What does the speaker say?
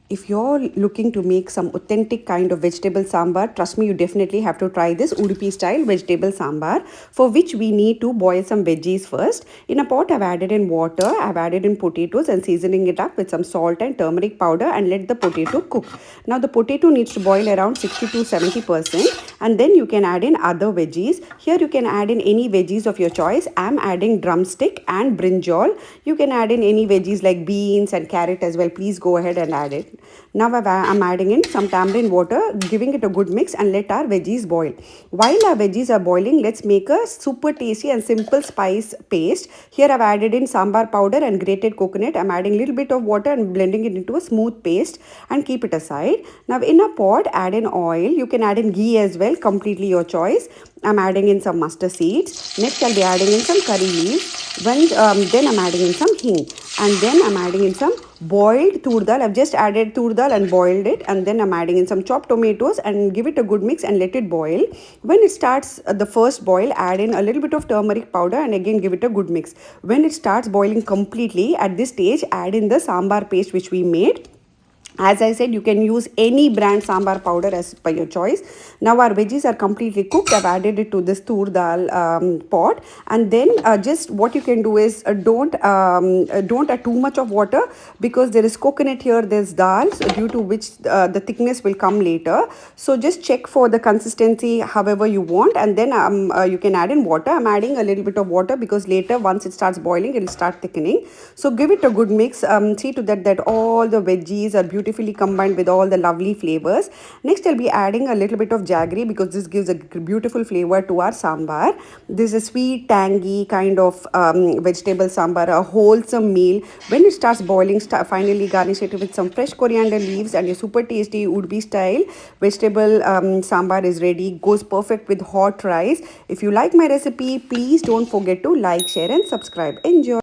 If you're looking to make some authentic kind of vegetable sambar, trust me, you definitely have to try this Udupi Style Vegetable Sambar, for which we need to boil some veggies first. In a pot, I've added in water, I've added in potatoes and seasoning it up with some salt and turmeric powder and let the potato cook. Now, the potato needs to boil around 60 to 70%, and then you can add in other veggies. Here, you can add in any veggies of your choice. I'm adding drumstick and brinjal. You can add in any veggies like beans and carrot as well. Please go ahead and add it. Now I'm adding in some tamarind water, giving it a good mix and let our veggies boil. While our veggies are boiling, let's make a super tasty and simple spice paste. Here I've added in sambar powder and grated coconut. I'm adding a little bit of water and blending it into a smooth paste and keep it aside. Now in a pot, add in oil. You can add in ghee as well, completely your choice. I'm adding in some mustard seeds. Next I'll be adding in some curry leaves. Then I'm adding in some hing, and then I'm adding in some boiled tur dal. I've just added tur dal and boiled it, and then I'm adding in some chopped tomatoes and give it a good mix and let it boil. When it starts the first boil, add in a little bit of turmeric powder and again give it a good mix. When it starts boiling completely, at this stage add in the sambar paste which we made. As I said, you can use any brand sambar powder as per your choice. Now our veggies are completely cooked. I've added it to this tur dal pot, and then just what you can do is don't add too much of water, because there is coconut here, there's dal, so due to which the thickness will come later. So just check for the consistency however you want, and then you can add in water. I'm adding a little bit of water because later once it starts boiling, it will start thickening. So give it a good mix. See to that all the veggies are beautifully combined with all the lovely flavors. Next I'll be adding a little bit of jaggery because this gives a beautiful flavor to our sambar. This is a sweet tangy kind of vegetable sambar, a wholesome meal. When it starts boiling, finally garnish it with some fresh coriander leaves, and your super tasty Udupi style vegetable sambar is ready. Goes perfect with hot rice. If you like my recipe, please don't forget to like, share and subscribe. Enjoy.